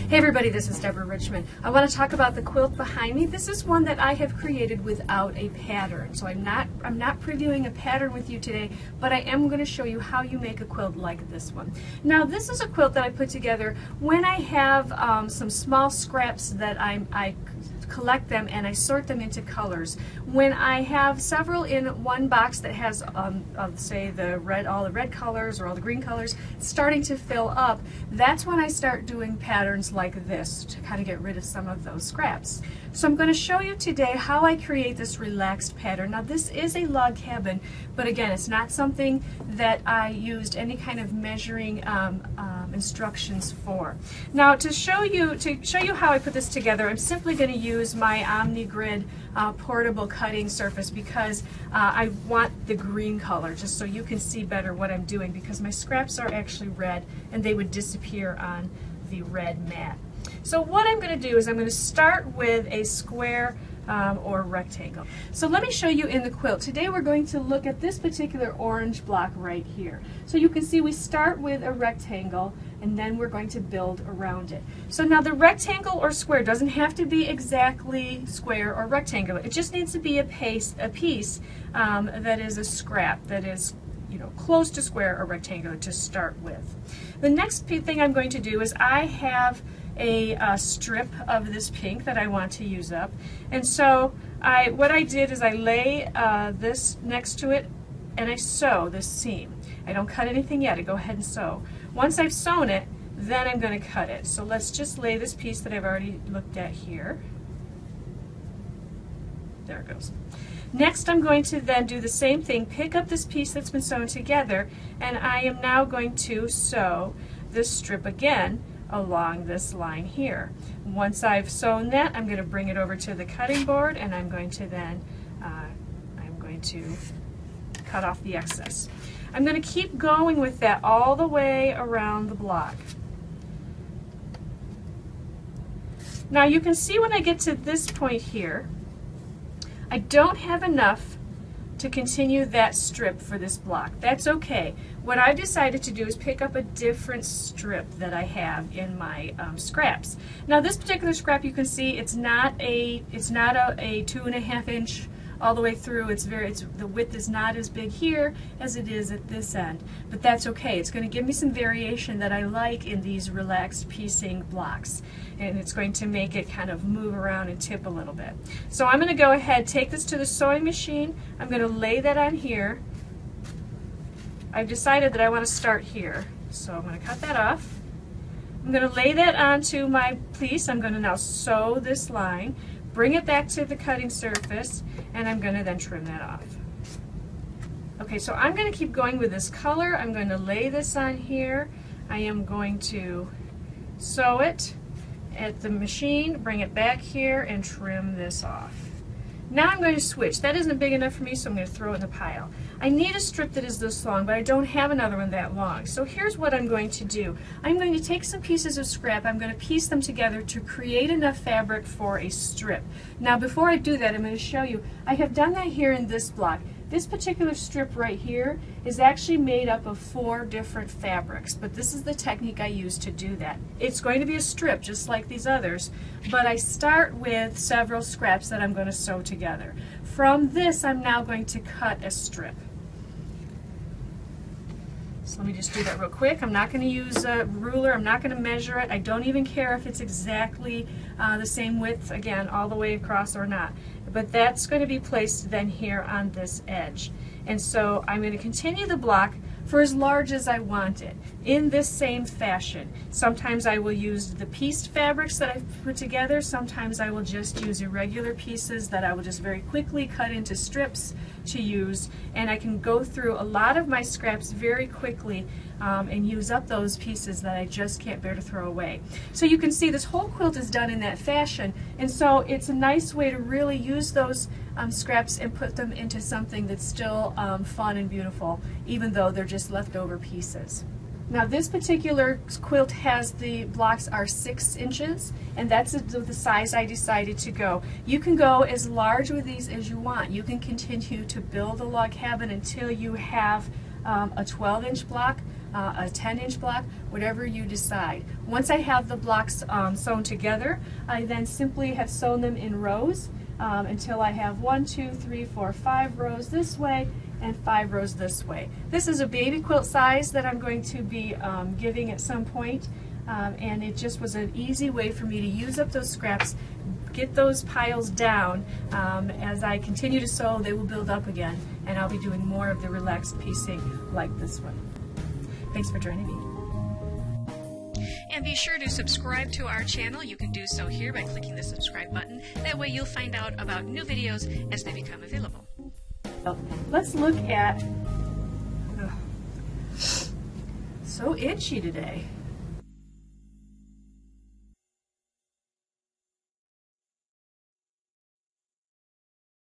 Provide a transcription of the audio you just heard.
Hey everybody, this is Deborah Richmond. I want to talk about the quilt behind me. This is one that I have created without a pattern. So I'm not previewing a pattern with you today, but I am going to show you how you make a quilt like this one. Now this is a quilt that I put together when I have some small scraps that I collect them and I sort them into colors. When I have several in one box that has say all the red colors or all the green colors starting to fill up, that's when I start doing patterns like this to kind of get rid of some of those scraps. So I'm going to show you today how I create this relaxed pattern. Now this is a log cabin, but again, it's not something that I used any kind of measuring instructions for. Now to show you how I put this together, I'm simply going to use my OmniGrid portable cutting surface because I want the green color just so you can see better what I'm doing, because my scraps are actually red and they would disappear on the red mat. So what I'm going to do is I'm going to start with a square or rectangle. So let me show you in the quilt. Today we're going to look at this particular orange block right here. So you can see we start with a rectangle and then we're going to build around it. So now the rectangle or square doesn't have to be exactly square or rectangular. It just needs to be a piece that is a scrap that is close to square or rectangular to start with. The next thing I'm going to do is I have a strip of this pink that I want to use up, and so what I did is I lay this next to it and I sew this seam. I don't cut anything yet, I go ahead and sew. Once I've sewn it, then I'm going to cut it. So let's just lay this piece that I've already looked at here. There it goes. Next I'm going to then do the same thing, pick up this piece that's been sewn together, and I am now going to sew this strip again along this line here. Once I've sewn that, I'm going to bring it over to the cutting board and I'm going to then cut off the excess. I'm going to keep going with that all the way around the block. Now you can see when I get to this point here, I don't have enough to continue that strip for this block. That's okay. What I decided to do is pick up a different strip that I have in my scraps. Now this particular scrap, you can see it's not a 2.5 inch all the way through. The width is not as big here as it is at this end, but that's okay. It's going to give me some variation that I like in these relaxed piecing blocks, and it's going to make it kind of move around and tip a little bit. So I'm going to go ahead, take this to the sewing machine. I'm going to lay that on here. I've decided that I want to start here, so I'm going to cut that off. I'm going to lay that onto my piece. I'm going to now sew this line, bring it back to the cutting surface, and I'm going to then trim that off. Okay, so I'm going to keep going with this color. I'm going to lay this on here. I am going to sew it at the machine, bring it back here, and trim this off. Now I'm going to switch. That isn't big enough for me, so I'm going to throw it in the pile. I need a strip that is this long, but I don't have another one that long. So here's what I'm going to do. I'm going to take some pieces of scrap, I'm going to piece them together to create enough fabric for a strip. Now before I do that, I'm going to show you, I have done that here in this block. This particular strip right here is actually made up of 4 different fabrics, but this is the technique I use to do that. It's going to be a strip just like these others, but I start with several scraps that I'm going to sew together. From this, I'm now going to cut a strip. So let me just do that real quick. I'm not going to use a ruler. I'm not going to measure it. I don't even care if it's exactly the same width, again, all the way across or not. But that's going to be placed then here on this edge. And so I'm going to continue the block for as large as I want it in this same fashion. Sometimes I will use the pieced fabrics that I've put together. Sometimes I will just use irregular pieces that I will just very quickly cut into strips to use, and I can go through a lot of my scraps very quickly and use up those pieces that I just can't bear to throw away. So you can see this whole quilt is done in that fashion, and so it's a nice way to really use those scraps and put them into something that's still fun and beautiful, even though they're just leftover pieces. Now this particular quilt has, the blocks are 6 inches, and that's the size I decided to go. You can go as large with these as you want. You can continue to build a log cabin until you have a 12-inch block, a 10-inch block, whatever you decide. Once I have the blocks sewn together, I then simply have sewn them in rows until I have 1, 2, 3, 4, 5 rows this way and 5 rows this way. This is a baby quilt size that I'm going to be giving at some point, and it just was an easy way for me to use up those scraps, get those piles down. As I continue to sew, they will build up again, and I'll be doing more of the relaxed piecing like this one. Thanks for joining me. And be sure to subscribe to our channel. You can do so here by clicking the subscribe button. That way you'll find out about new videos as they become available. Let's look at, so itchy today.